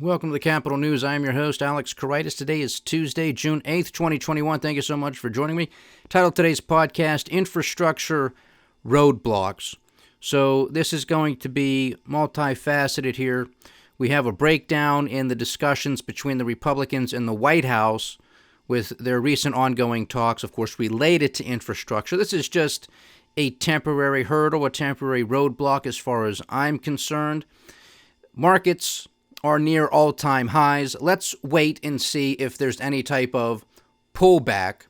Welcome to the Capital News. I am your host, Alex Karitis. Today is Tuesday, June 8th, 2021. Thank you so much for joining me. Title of today's podcast, Infrastructure Roadblocks. So this is going to be multifaceted here. We have a breakdown in the discussions between the Republicans and the White House with their recent ongoing talks, of course, related to infrastructure. This is just a temporary hurdle, a temporary roadblock as far as I'm concerned. Markets are near all-time highs. Let's wait and see if there's any type of pullback,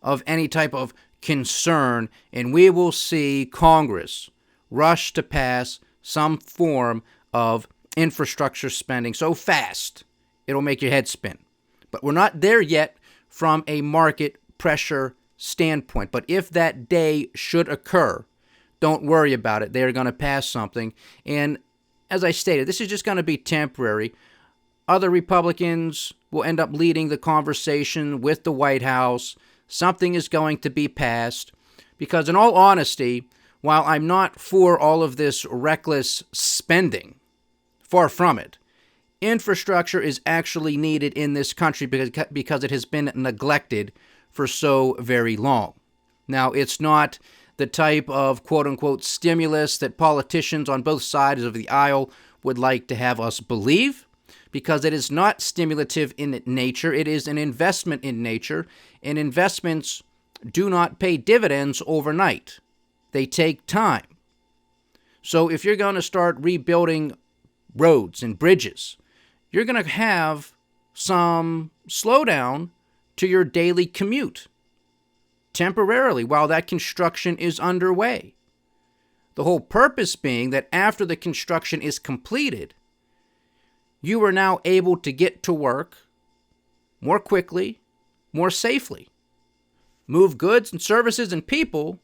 of any type of concern, and we will see Congress rush to pass some form of infrastructure spending so fast it'll make your head spin. But we're not there yet from a market pressure standpoint. But if that day should occur, don't worry about it. They're going to pass something. And as I stated, this is just going to be temporary. Other Republicans will end up leading the conversation with the White House. Something is going to be passed because, in all honesty, while I'm not for all of this reckless spending, far from it, infrastructure is actually needed in this country because it has been neglected for so very long. Now, it's not the type of quote-unquote stimulus that politicians on both sides of the aisle would like to have us believe, because it is not stimulative in nature. It is an investment in nature, and investments do not pay dividends overnight. They take time. So if you're going to start rebuilding roads and bridges, you're going to have some slowdown to your daily commute temporarily while that construction is underway. The whole purpose being that after the construction is completed, you are now able to get to work more quickly, more safely, move goods and services and people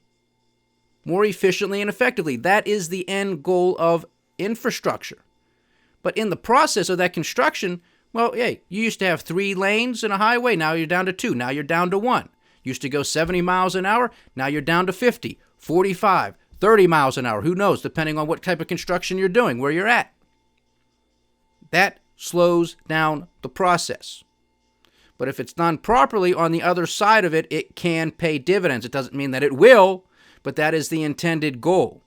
more efficiently and effectively. That is the end goal of infrastructure. But in the process of that construction, well, hey, you used to have 3 lanes in a highway. Now you're down to 2. Now you're down to 1. Used to go 70 miles an hour. Now you're down to 50, 45, 30 miles an hour. Who knows, depending on what type of construction you're doing, where you're at. That slows down the process. But if it's done properly on the other side of it, it can pay dividends. It doesn't mean that it will, but that is the intended goal.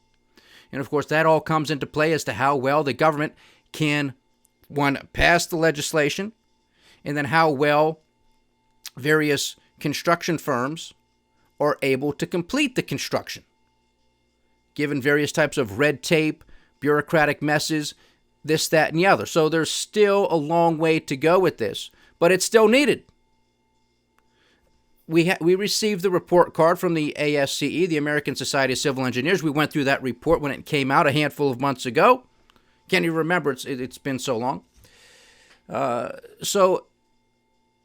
And of course, that all comes into play as to how well the government can, one, pass the legislation, and then how well various construction firms are able to complete the construction, given various types of red tape, bureaucratic messes, this, that, and the other. So there's still a long way to go with this, but it's still needed. We received the report card from the ASCE, the American Society of Civil Engineers. We went through that report when it came out a handful of months ago. Can't even remember. It's been so long.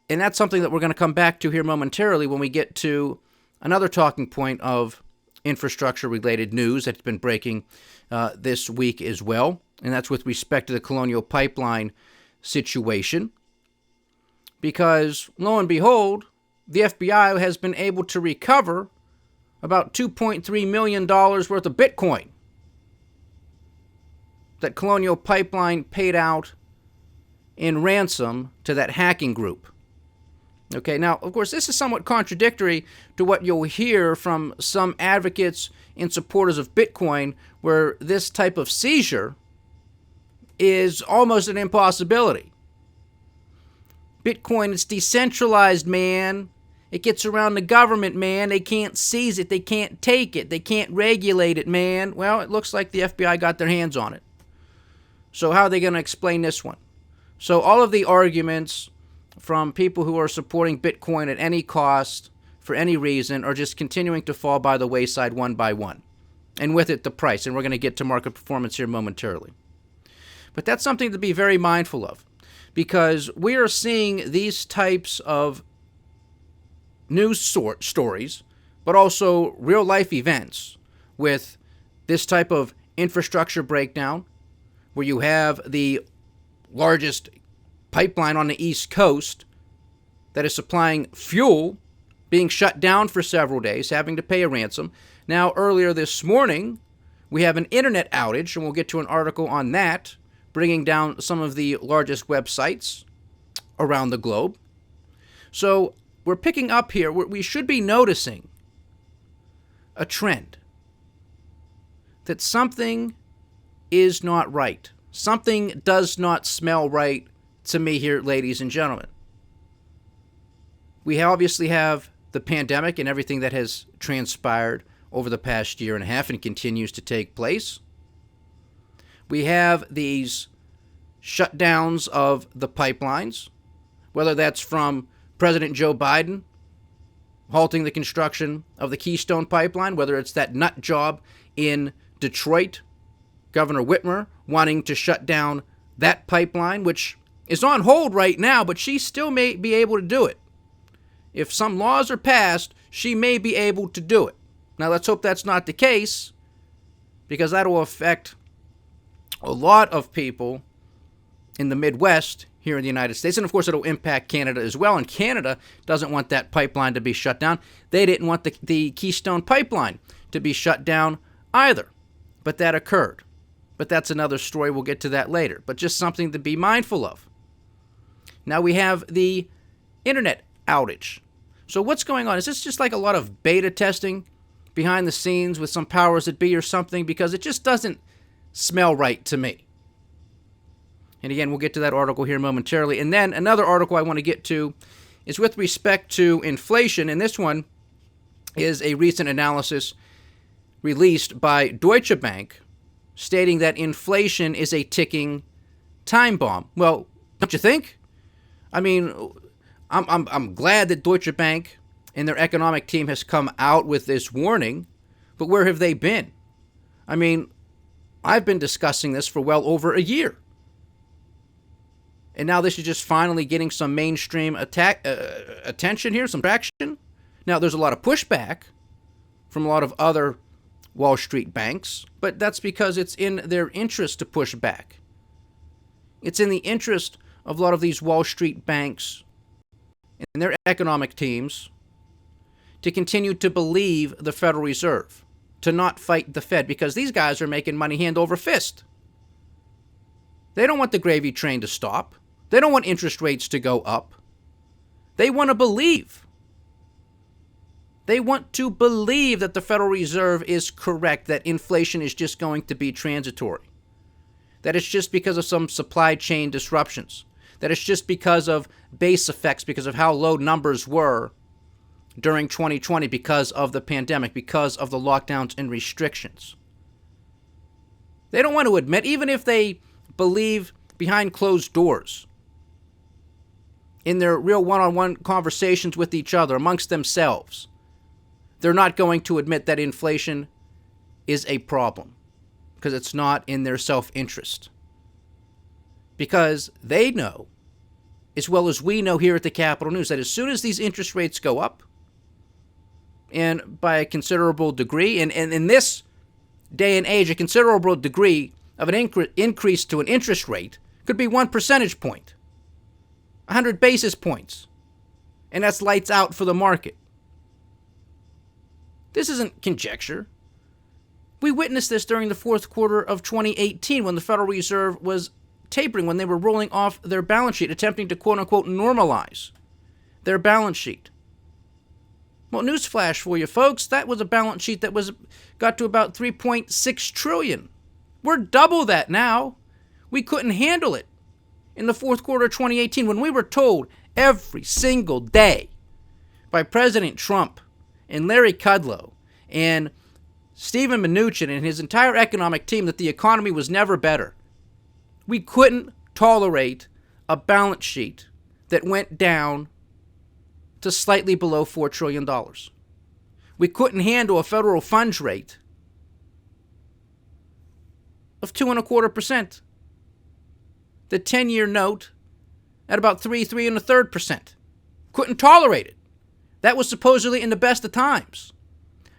And that's something that we're going to come back to here momentarily when we get to another talking point of infrastructure-related news that's been breaking this week as well, and that's with respect to the Colonial Pipeline situation. Because, lo and behold, the FBI has been able to recover about $2.3 million worth of Bitcoin that Colonial Pipeline paid out in ransom to that hacking group. Okay, now, of course, this is somewhat contradictory to what you'll hear from some advocates and supporters of Bitcoin, where this type of seizure is almost an impossibility. Bitcoin is decentralized, man. It gets around the government, man. They can't seize it. They can't take it. They can't regulate it, man. Well, it looks like the FBI got their hands on it. So how are they going to explain this one? So all of the arguments from people who are supporting Bitcoin at any cost, for any reason, are just continuing to fall by the wayside one by one. And with it, the price. And we're going to get to market performance here momentarily. But that's something to be very mindful of, because we are seeing these types of news stories, but also real-life events with this type of infrastructure breakdown, where you have the largest pipeline on the East Coast that is supplying fuel being shut down for several days, having to pay a ransom. Now, earlier this morning, we have an internet outage, and we'll get to an article on that, bringing down some of the largest websites around the globe. So we're picking up here. We should be noticing a trend that something is not right. Something does not smell right to me here, ladies and gentlemen. We obviously have the pandemic and everything that has transpired over the past year and a half and continues to take place. We have these shutdowns of the pipelines, whether that's from President Joe Biden halting the construction of the Keystone Pipeline, whether it's that nut job in Detroit, Governor Whitmer, wanting to shut down that pipeline, which is on hold right now, but she still may be able to do it. If some laws are passed, she may be able to do it. Now, let's hope that's not the case, because that will affect a lot of people in the Midwest here in the United States. And, of course, it'll impact Canada as well. And Canada doesn't want that pipeline to be shut down. They didn't want the Keystone Pipeline to be shut down either. But that occurred. But that's another story. We'll get to that later. But just something to be mindful of. Now we have the internet outage. So what's going on? Is this just like a lot of beta testing behind the scenes with some powers that be or something? Because it just doesn't smell right to me. And again, we'll get to that article here momentarily. And then another article I want to get to is with respect to inflation. And this one is a recent analysis released by Deutsche Bank stating that inflation is a ticking time bomb. Well, don't you think? I mean, I'm glad that Deutsche Bank and their economic team has come out with this warning, but where have they been? I mean, I've been discussing this for well over a year. And now this is just finally getting some mainstream attention here, some traction. Now, there's a lot of pushback from a lot of other Wall Street banks, but that's because it's in their interest to push back. It's in the interest of a lot of these Wall Street banks and their economic teams to continue to believe the Federal Reserve, to not fight the Fed, because these guys are making money hand over fist. They don't want the gravy train to stop. They don't want interest rates to go up. They want to believe. They want to believe that the Federal Reserve is correct, that inflation is just going to be transitory, that it's just because of some supply chain disruptions, that it's just because of base effects, because of how low numbers were during 2020, because of the pandemic, because of the lockdowns and restrictions. They don't want to admit, even if they believe behind closed doors, in their real one-on-one conversations with each other, amongst themselves, they're not going to admit that inflation is a problem, because it's not in their self-interest. Because they know, as well as we know here at the Capital News, that as soon as these interest rates go up, and by a considerable degree, and in this day and age, a considerable degree of an increase to an interest rate could be 1 percentage point, 100 basis points, and that's lights out for the market. This isn't conjecture. We witnessed this during the fourth quarter of 2018 when the Federal Reserve was tapering, when they were rolling off their balance sheet, attempting to quote-unquote normalize their balance sheet. Well, newsflash for you folks, that was a balance sheet that got to about $3.6 trillion. We're double that now. We couldn't handle it in the fourth quarter of 2018 when we were told every single day by President Trump and Larry Kudlow and Steven Mnuchin and his entire economic team that the economy was never better. We couldn't tolerate a balance sheet that went down to slightly below $4 trillion. We couldn't handle a federal funds rate of 2.25%. The 10-year note at about 3.33%. Couldn't tolerate it. That was supposedly in the best of times.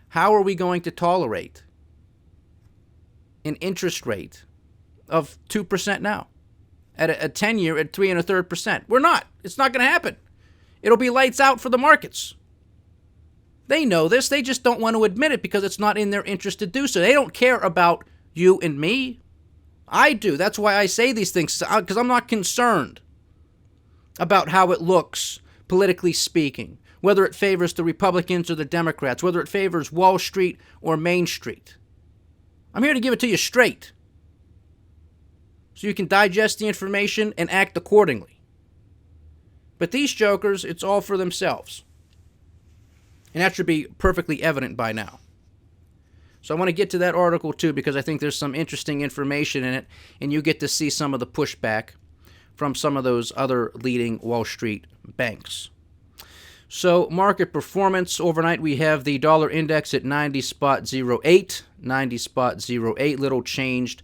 How are we going to tolerate an interest rate of 2% now? At a 10-year at 3.33%. We're not. It's not going to happen. It'll be lights out for the markets. They know this. They just don't want to admit it because it's not in their interest to do so. They don't care about you and me. I do. That's why I say these things, because I'm not concerned about how it looks, politically speaking, whether it favors the Republicans or the Democrats, whether it favors Wall Street or Main Street. I'm here to give it to you straight, so you can digest the information and act accordingly. But these jokers, it's all for themselves. And that should be perfectly evident by now. So I want to get to that article too, because I think there's some interesting information in it, and you get to see some of the pushback from some of those other leading Wall Street banks. So market performance overnight, we have the dollar index at 90.08, 90.08, little changed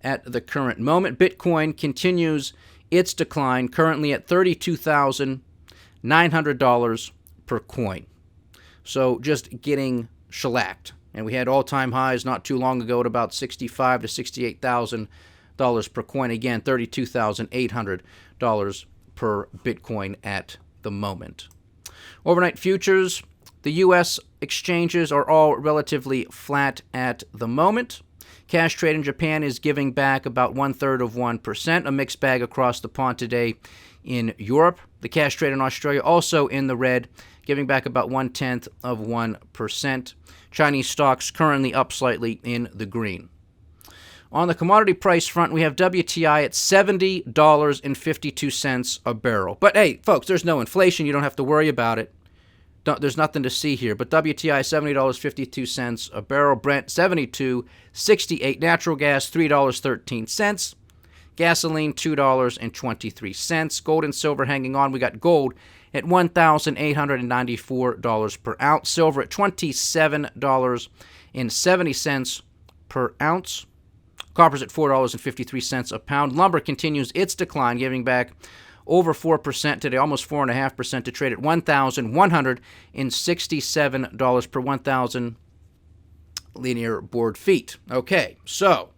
at the current moment. Bitcoin continues its decline, currently at $32,900 per coin. So just getting shellacked. And we had all-time highs not too long ago at about $65,000 to $68,000 per coin. Again, $32,800 per Bitcoin at the moment. Overnight futures, the U.S. exchanges are all relatively flat at the moment. Cash trade in Japan is giving back about 0.33%, a mixed bag across the pond today in Europe. The cash trade in Australia also in the red, giving back about 0.1%. Chinese stocks currently up slightly in the green. On the commodity price front, we have WTI at $70.52 a barrel. But hey, folks, there's no inflation. You don't have to worry about it. There's nothing to see here. But WTI, $70.52 a barrel. Brent, $72.68. Natural gas, $3.13. Gasoline, $2.23. Gold and silver hanging on. We got gold at $1,894 per ounce. Silver at $27.70 per ounce. Copper's at $4.53 a pound. Lumber continues its decline, giving back over 4% today, almost 4.5% to trade at $1,167 per 1,000 linear board feet. Okay, so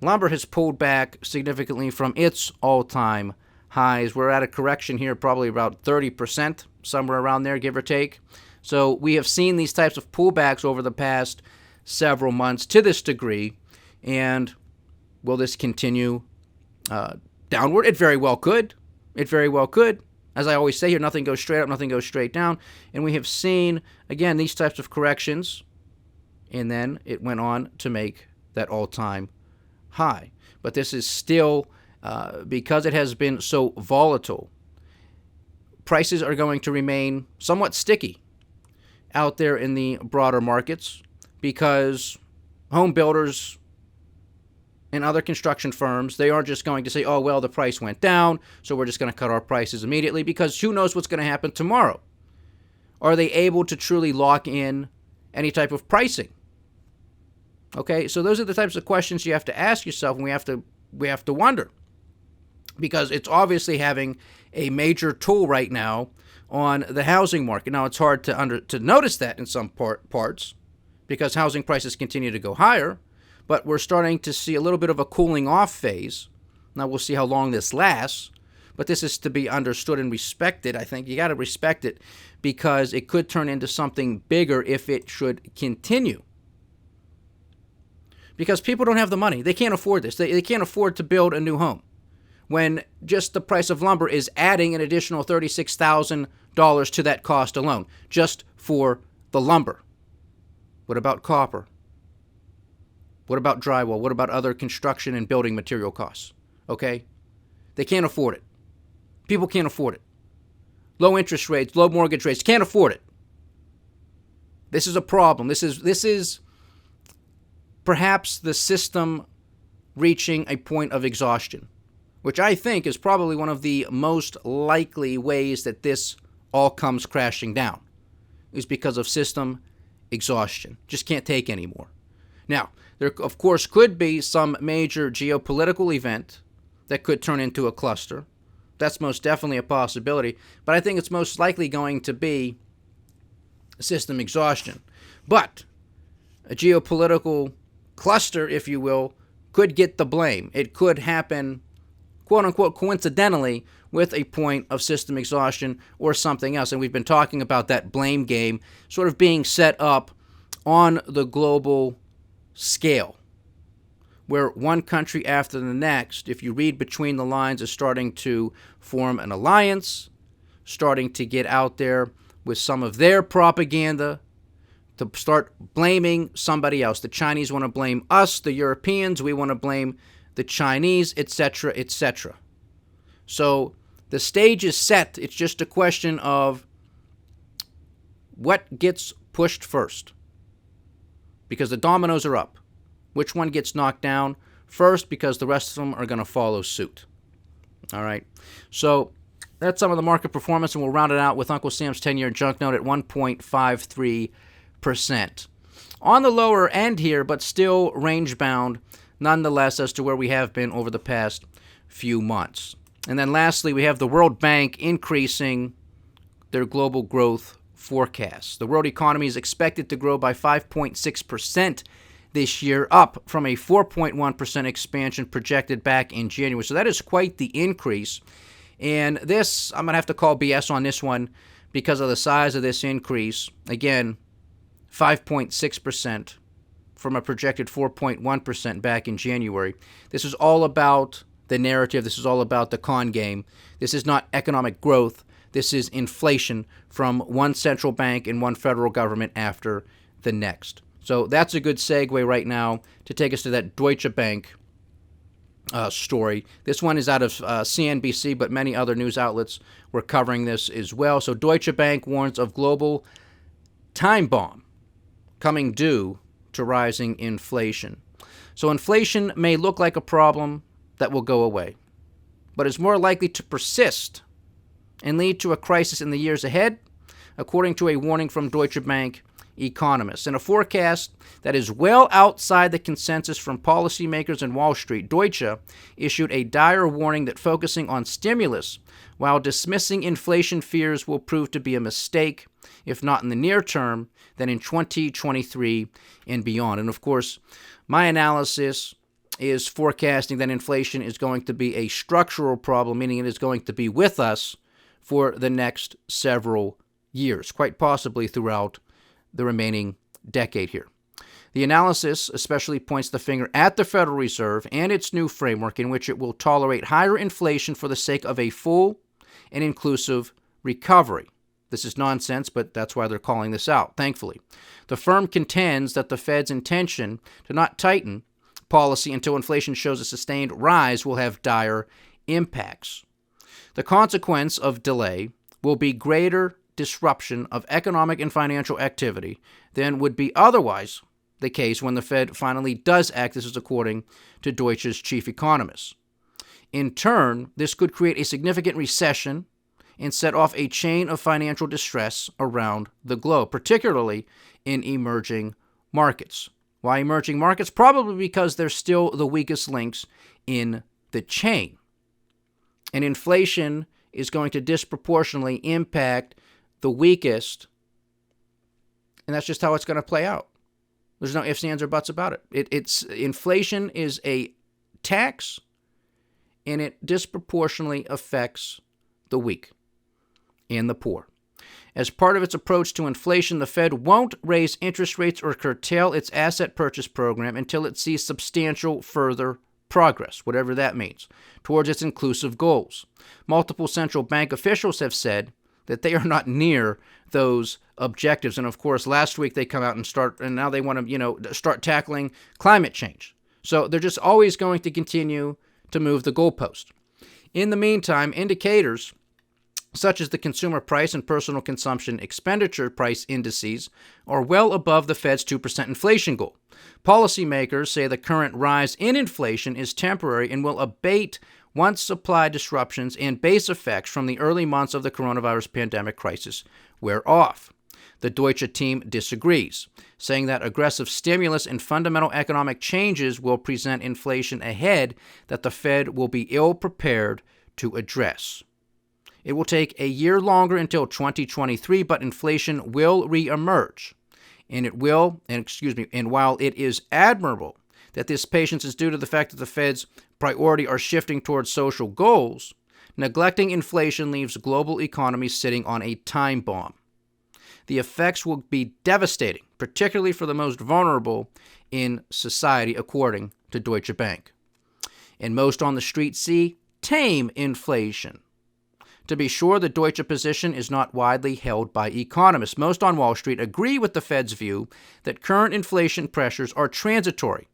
lumber has pulled back significantly from its all-time highs. We're at a correction here, probably about 30%, somewhere around there, give or take. So we have seen these types of pullbacks over the past several months to this degree. And will this continue downward? It very well could. It very well could. As I always say here, nothing goes straight up, nothing goes straight down. And we have seen, again, these types of corrections. And then it went on to make that all-time high. But this is still, because it has been so volatile, prices are going to remain somewhat sticky out there in the broader markets because home builders and other construction firms, they aren't just going to say, oh, well, the price went down, so we're just going to cut our prices immediately, because who knows what's going to happen tomorrow? Are they able to truly lock in any type of pricing? Okay, so those are the types of questions you have to ask yourself, and we have to wonder, because it's obviously having a major toll right now on the housing market. Now, it's hard to notice that in some parts, because housing prices continue to go higher. But we're starting to see a little bit of a cooling off phase. Now, we'll see how long this lasts. But this is to be understood and respected. I think you got to respect it, because it could turn into something bigger if it should continue. Because people don't have the money. They can't afford this. They can't afford to build a new home when just the price of lumber is adding an additional $36,000 to that cost alone, just for the lumber. What about copper? What about drywall? What about other construction and building material costs? Okay? They can't afford it. People can't afford it. Low interest rates, low mortgage rates, can't afford it. This is a problem. This is perhaps the system reaching a point of exhaustion, which I think is probably one of the most likely ways that this all comes crashing down, is because of system exhaustion. Just can't take anymore. Now, there, of course, could be some major geopolitical event that could turn into a cluster. That's most definitely a possibility. But I think it's most likely going to be system exhaustion. But a geopolitical cluster, if you will, could get the blame. It could happen, quote-unquote, coincidentally with a point of system exhaustion or something else. And we've been talking about that blame game sort of being set up on the global scale, where one country after the next, if you read between the lines, is starting to form an alliance, starting to get out there with some of their propaganda to start blaming somebody else. The Chinese want to blame us, the Europeans, we want to blame the Chinese, etc., etc. So the stage is set. It's just a question of what gets pushed first, because the dominoes are up. Which one gets knocked down first, because the rest of them are going to follow suit. All right. So that's some of the market performance, and we'll round it out with Uncle Sam's 10-year junk note at 1.53%. On the lower end here, but still range-bound nonetheless as to where we have been over the past few months. And then lastly, we have the World Bank increasing their global growth forecast. The world economy is expected to grow by 5.6% this year, up from a 4.1% expansion projected back in January. So that is quite the increase. And this, I'm going to have to call BS on this one because of the size of this increase. Again, 5.6% from a projected 4.1% back in January. This is all about the narrative. This is all about the con game. This is not economic growth. This is inflation from one central bank and one federal government after the next. So that's a good segue right now to take us to that Deutsche Bank story. This one is out of CNBC, but many other news outlets were covering this as well. So Deutsche Bank warns of global time bomb coming due to rising inflation. So inflation may look like a problem that will go away, but is more likely to persist and lead to a crisis in the years ahead, according to a warning from Deutsche Bank economists. In a forecast that is well outside the consensus from policymakers in Wall Street, Deutsche issued a dire warning that focusing on stimulus while dismissing inflation fears will prove to be a mistake, if not in the near term, then in 2023 and beyond. And of course, my analysis is forecasting that inflation is going to be a structural problem, meaning it is going to be with us for the next several years, quite possibly throughout the remaining decade here. The analysis especially points the finger at the Federal Reserve and its new framework in which it will tolerate higher inflation for the sake of a full and inclusive recovery. This is nonsense, but that's why they're calling this out, thankfully. The firm contends that the Fed's intention to not tighten policy until inflation shows a sustained rise will have dire impacts. The consequence of delay will be greater disruption of economic and financial activity than would be otherwise the case when the Fed finally does act. This is according to Deutsche's chief economist. In turn, this could create a significant recession and set off a chain of financial distress around the globe, particularly in emerging markets. Why emerging markets? Probably because they're still the weakest links in the chain. And inflation is going to disproportionately impact the weakest, and that's just how it's going to play out. There's no ifs, ands, or buts about it. It's inflation is a tax, and it disproportionately affects the weak and the poor. As part of its approach to inflation, the Fed won't raise interest rates or curtail its asset purchase program until it sees substantial further progress, whatever that means, towards its inclusive goals. Multiple central bank officials have said that they are not near those objectives. And of course, last week they come out and now they want to, start tackling climate change. So they're just always going to continue to move the goalpost. In the meantime, indicators such as the consumer price and personal consumption expenditure price indices are well above the Fed's 2% inflation goal. Policymakers say the current rise in inflation is temporary and will abate once supply disruptions and base effects from the early months of the coronavirus pandemic crisis wear off. The Deutsche team disagrees, saying that aggressive stimulus and fundamental economic changes will present inflation ahead that the Fed will be ill-prepared to address. It will take a year longer until 2023, but inflation will reemerge. And while it is admirable that this patience is due to the fact that the Fed's priority are shifting towards social goals, neglecting inflation leaves global economies sitting on a time bomb. The effects will be devastating, particularly for the most vulnerable in society, according to Deutsche Bank. And most on the street see tame inflation. To be sure, the Deutsche position is not widely held by economists. Most on Wall Street agree with the Fed's view that current inflation pressures are transitory,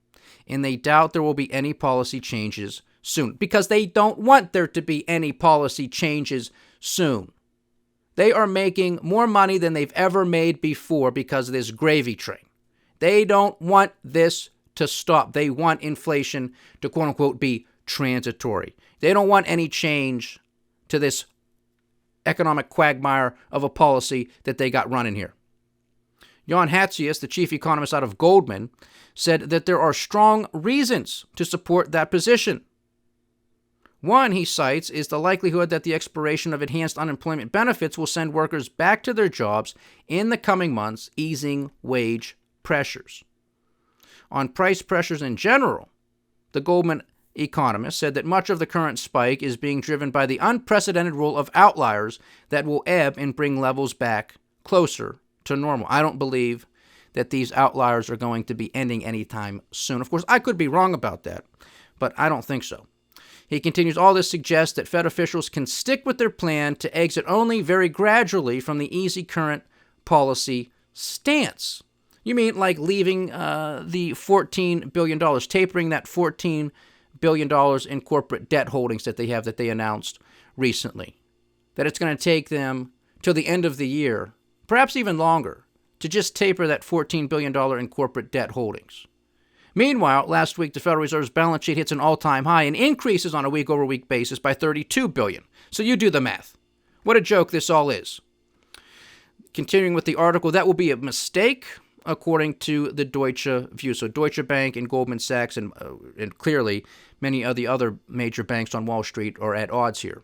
and they doubt there will be any policy changes soon, because they don't want there to be any policy changes soon. They are making more money than they've ever made before because of this gravy train. They don't want this to stop. They want inflation to, quote unquote, be transitory. They don't want any change to this economic quagmire of a policy that they got running here. Jan Hatzius, the chief economist out of Goldman, said that there are strong reasons to support that position. One, he cites, is the likelihood that the expiration of enhanced unemployment benefits will send workers back to their jobs in the coming months, easing wage pressures. On price pressures in general, the Goldman economist said that much of the current spike is being driven by the unprecedented rule of outliers that will ebb and bring levels back closer to normal. I don't believe that these outliers are going to be ending anytime soon. Of course, I could be wrong about that, but I don't think so. He continues, all this suggests that Fed officials can stick with their plan to exit only very gradually from the easy current policy stance. You mean like leaving the $14 billion, tapering that $14 billion in corporate debt holdings that they have that they announced recently? That it's going to take them till the end of the year, perhaps even longer, to just taper that $14 billion in corporate debt holdings. Meanwhile, last week, the Federal Reserve's balance sheet hits an all-time high and increases on a week-over-week basis by $32 billion. So you do the math. What a joke this all is. Continuing with the article, that will be a mistake, according to the Deutsche view. So Deutsche Bank and Goldman Sachs and clearly many of the other major banks on Wall Street are at odds here.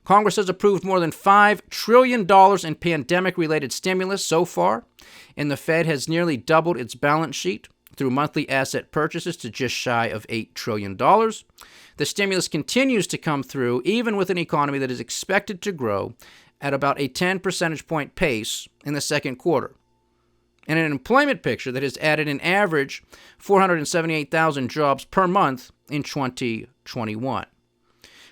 Congress has approved more than $5 trillion in pandemic-related stimulus so far, and the Fed has nearly doubled its balance sheet through monthly asset purchases to just shy of $8 trillion. The stimulus continues to come through even with an economy that is expected to grow at about a 10 percentage point pace in the second quarter, and an employment picture that has added an average 478,000 jobs per month in 2021.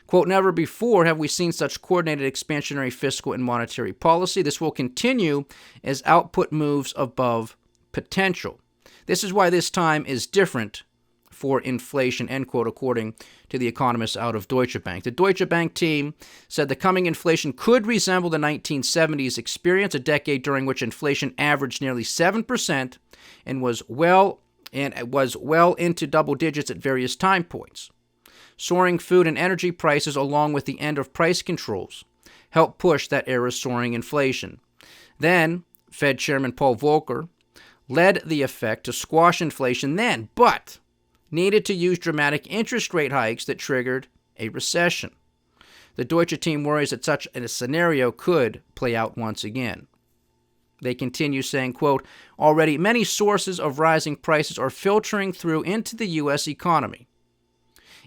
Quote, never before have we seen such coordinated expansionary fiscal and monetary policy. This will continue as output moves above potential. This is why this time is different for inflation, end quote, according to the economists out of Deutsche Bank. The Deutsche Bank team said the coming inflation could resemble the 1970s experience, a decade during which inflation averaged nearly 7% and was well into double digits at various time points. Soaring food and energy prices, along with the end of price controls, helped push that era's soaring inflation. Then, Fed Chairman Paul Volcker led the effect to squash inflation then, but needed to use dramatic interest rate hikes that triggered a recession. The Deutsche team worries that such a scenario could play out once again. They continue saying, quote, already many sources of rising prices are filtering through into the U.S. economy.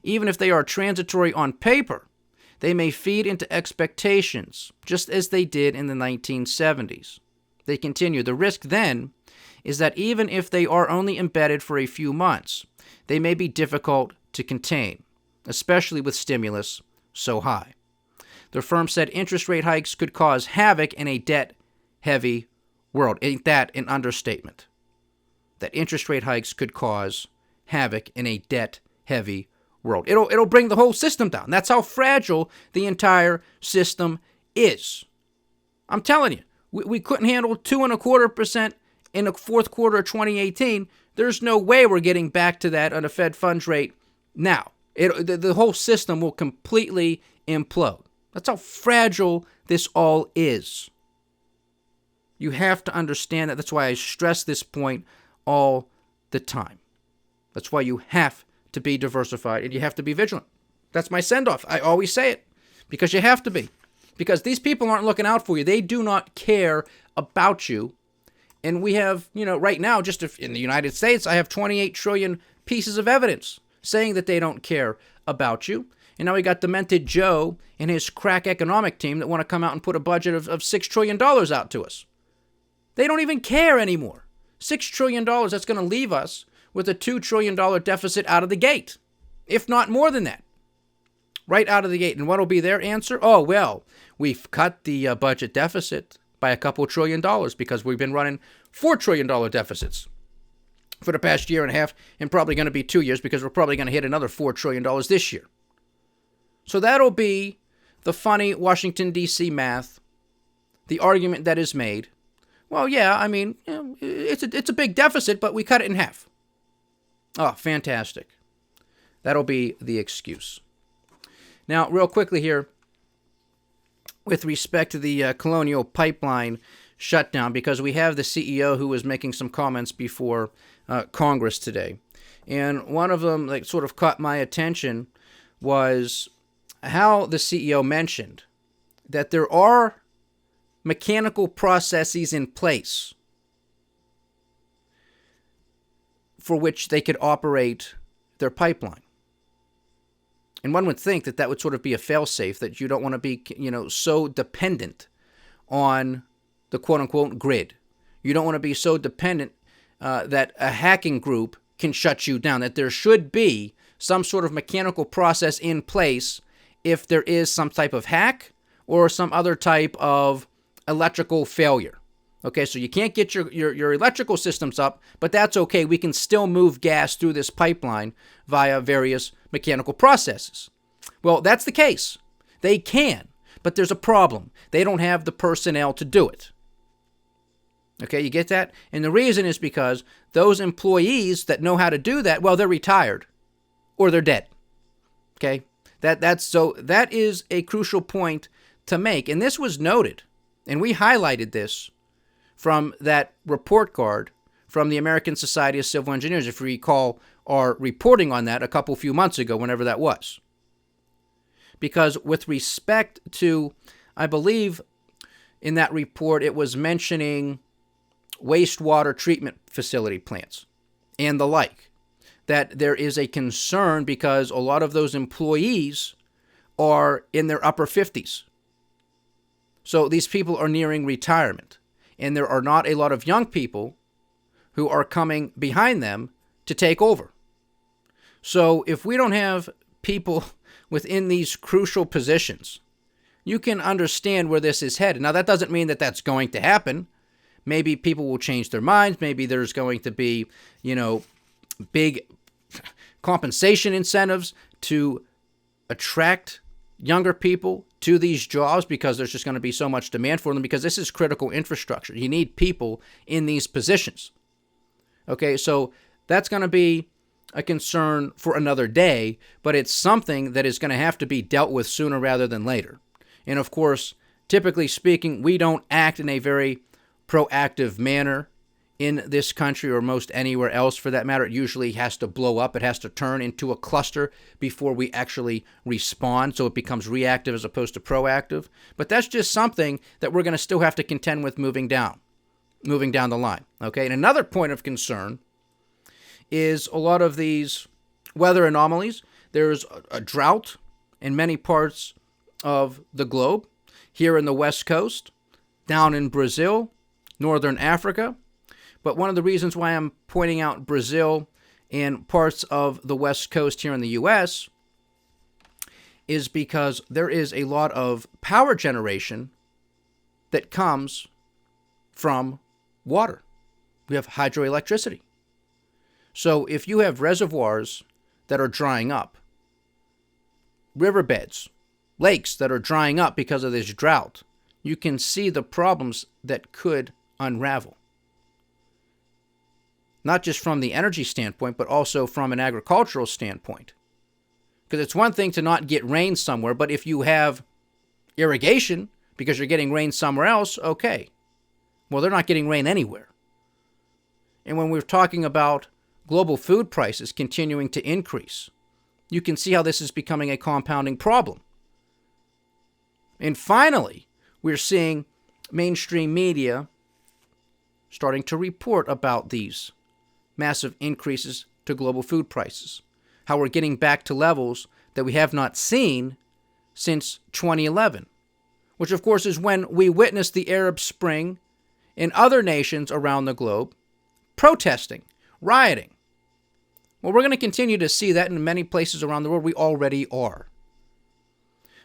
Even if they are transitory on paper, they may feed into expectations, just as they did in the 1970s. They continue, the risk then is that even if they are only embedded for a few months, they may be difficult to contain, especially with stimulus so high. The firm said interest rate hikes could cause havoc in a debt-heavy world. Ain't that an understatement? That interest rate hikes could cause havoc in a debt-heavy world. It'll bring the whole system down. That's how fragile the entire system is. I'm telling you, we couldn't handle 2.25% in the fourth quarter of 2018. There's no way we're getting back to that on a Fed funds rate now. The whole system will completely implode. That's how fragile this all is. You have to understand that. That's why I stress this point all the time. That's why you have to be diversified and you have to be vigilant. That's my send-off. I always say it because you have to be. Because these people aren't looking out for you. They do not care about you. And we have, right now, just in the United States, I have 28 trillion pieces of evidence saying that they don't care about you. And now we got Demented Joe and his crack economic team that want to come out and put a budget of $6 trillion out to us. They don't even care anymore. $6 trillion. That's going to leave us with a $2 trillion deficit out of the gate, if not more than that, right out of the gate. And what will be their answer? Oh, well, we've cut the budget deficit by a couple $1 trillion because we've been running $4 trillion deficits for the past year and a half, and probably going to be 2 years because we're probably going to hit another $4 trillion this year. So that'll be the funny Washington, D.C. math, the argument that is made. Well, yeah, I mean, it's a big deficit, but we cut it in half. Oh, fantastic. That'll be the excuse. Now, real quickly here, with respect to the Colonial Pipeline shutdown, because we have the CEO who was making some comments before Congress today. And one of them that sort of caught my attention was how the CEO mentioned that there are mechanical processes in place for which they could operate their pipeline. And one would think that that would sort of be a fail-safe, that you don't want to be, so dependent on the quote-unquote grid. You don't want to be so dependent that a hacking group can shut you down, that there should be some sort of mechanical process in place if there is some type of hack or some other type of electrical failure. Okay, so you can't get your electrical systems up, but that's okay. We can still move gas through this pipeline via various mechanical processes. Well, that's the case. They can, but there's a problem. They don't have the personnel to do it. Okay, you get that? And the reason is because those employees that know how to do that, well, they're retired or they're dead. Okay? That is a crucial point to make. And this was noted, and we highlighted this from that report card from the American Society of Civil Engineers, if you recall our reporting on that a few months ago, whenever that was. Because with respect to, I believe in that report, it was mentioning wastewater treatment facility plants and the like, that there is a concern because a lot of those employees are in their upper 50s. So these people are nearing retirement, and there are not a lot of young people who are coming behind them to take over. So if we don't have people within these crucial positions, you can understand where this is headed. Now, that doesn't mean that that's going to happen. Maybe people will change their minds. Maybe there's going to be, big compensation incentives to attract younger people to these jobs because there's just going to be so much demand for them, because this is critical infrastructure. You need people in these positions. Okay, so that's going to be a concern for another day, but it's something that is going to have to be dealt with sooner rather than later. And of course, typically speaking, we don't act in a very proactive manner in this country, or most anywhere else for that matter. It usually has to blow up. It has to turn into a cluster before we actually respond, so it becomes reactive as opposed to proactive. But that's just something that we're going to still have to contend with moving down the line. Okay, and another point of concern is a lot of these weather anomalies. There's a drought in many parts of the globe, here in the West Coast, down in Brazil, Northern Africa. But one of the reasons why I'm pointing out Brazil and parts of the West Coast here in the U.S. is because there is a lot of power generation that comes from water. We have hydroelectricity. So if you have reservoirs that are drying up, riverbeds, lakes that are drying up because of this drought, you can see the problems that could unravel. Not just from the energy standpoint, but also from an agricultural standpoint. Because it's one thing to not get rain somewhere, but if you have irrigation because you're getting rain somewhere else, okay. Well, they're not getting rain anywhere. And when we're talking about global food prices continuing to increase, you can see how this is becoming a compounding problem. And finally, we're seeing mainstream media starting to report about these massive increases to global food prices, how we're getting back to levels that we have not seen since 2011, which of course is when we witnessed the Arab Spring in other nations around the globe protesting, rioting. Well, we're going to continue to see that in many places around the world. We already are.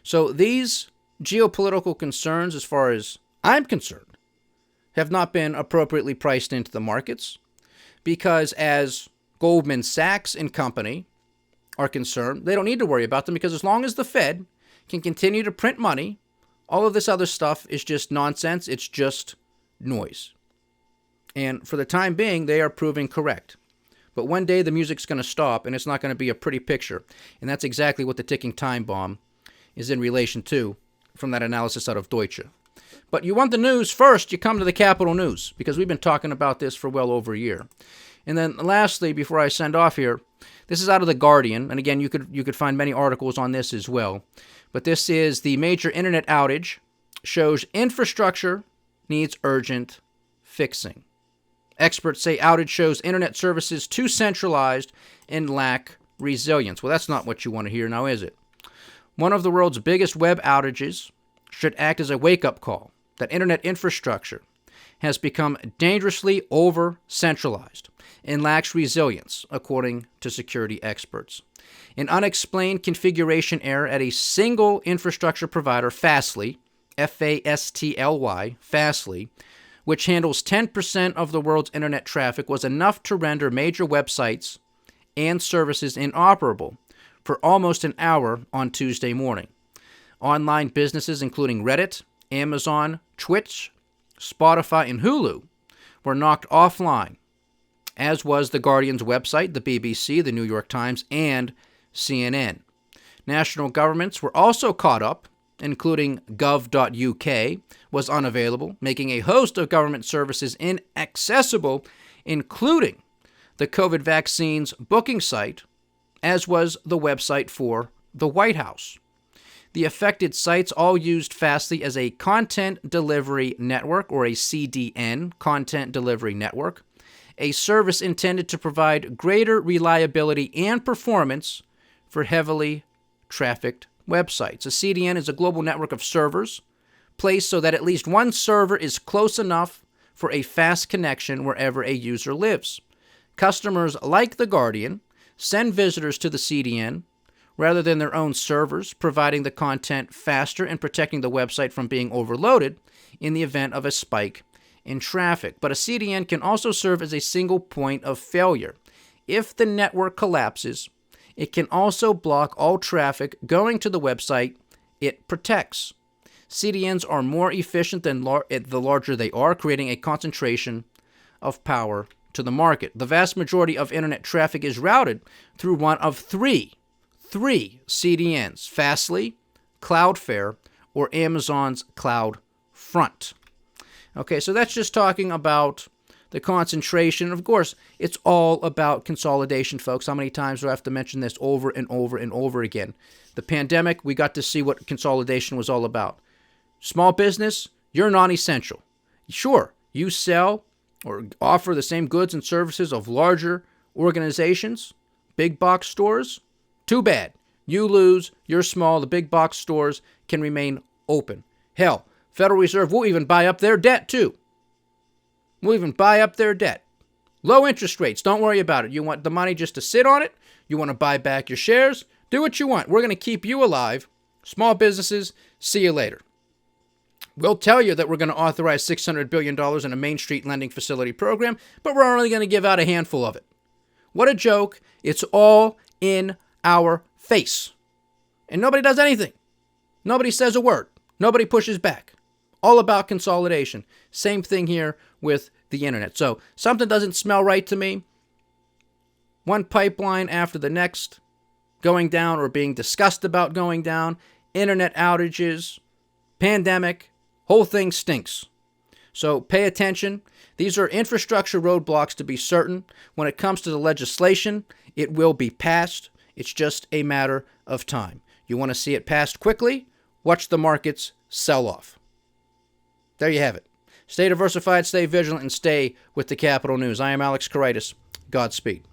So these geopolitical concerns, as far as I'm concerned, have not been appropriately priced into the markets because as Goldman Sachs and company are concerned, they don't need to worry about them because as long as the Fed can continue to print money, all of this other stuff is just nonsense. It's just noise. And for the time being, they are proving correct. But one day the music's going to stop and it's not going to be a pretty picture. And that's exactly what the ticking time bomb is in relation to from that analysis out of Deutsche. But you want the news first, you come to the Capital News because we've been talking about this for well over a year. And then lastly, before I send off here, this is out of The Guardian. And again, you could find many articles on this as well. But this is the major internet outage shows infrastructure needs urgent fixing. Experts say outage shows internet services too centralized and lack resilience. Well, that's not what you want to hear now, is it? One of the world's biggest web outages should act as a wake-up call that internet infrastructure has become dangerously over-centralized and lacks resilience, according to security experts. An unexplained configuration error at a single infrastructure provider, Fastly, F-A-S-T-L-Y, Fastly, which handles 10% of the world's internet traffic, was enough to render major websites and services inoperable for almost an hour on Tuesday morning. Online businesses including Reddit, Amazon, Twitch, Spotify, and Hulu were knocked offline, as was The Guardian's website, the BBC, the New York Times, and CNN. National governments were also caught up, including gov.uk, was unavailable, making a host of government services inaccessible, including the COVID vaccines booking site, as was the website for the White House. The affected sites all used Fastly as a content delivery network, or a CDN, content delivery network, a service intended to provide greater reliability and performance for heavily trafficked websites. A CDN is a global network of servers placed so that at least one server is close enough for a fast connection wherever a user lives. Customers like The Guardian send visitors to the CDN rather than their own servers, providing the content faster and protecting the website from being overloaded in the event of a spike in traffic. But a CDN can also serve as a single point of failure. If the network collapses, it can also block all traffic going to the website it protects. CDNs are more efficient than the larger they are, creating a concentration of power to the market. The vast majority of internet traffic is routed through one of three CDNs: Fastly, Cloudflare, or Amazon's CloudFront. Okay, so that's just talking about the concentration. Of course, it's all about consolidation, folks. How many times do I have to mention this over and over and over again? The pandemic, we got to see what consolidation was all about. Small business, you're non-essential. Sure, you sell or offer the same goods and services of larger organizations, big box stores. Too bad. You lose, you're small, the big box stores can remain open. Hell, Federal Reserve will even buy up their debt too. We'll even buy up their debt. Low interest rates, don't worry about it. You want the money just to sit on it? You want to buy back your shares? Do what you want. We're going to keep you alive. Small businesses, see you later. We'll tell you that we're going to authorize $600 billion in a Main Street lending facility program, but we're only going to give out a handful of it. What a joke. It's all in our face. And nobody does anything. Nobody says a word. Nobody pushes back. All about consolidation. Same thing here with the internet. So something doesn't smell right to me. One pipeline after the next going down or being discussed about going down. Internet outages. Pandemic. Whole thing stinks. So pay attention. These are infrastructure roadblocks to be certain. When it comes to the legislation, it will be passed. It's just a matter of time. You want to see it passed quickly? Watch the markets sell off. There you have it. Stay diversified, stay vigilant, and stay with the Capital News. I am Alex Koritis. Godspeed.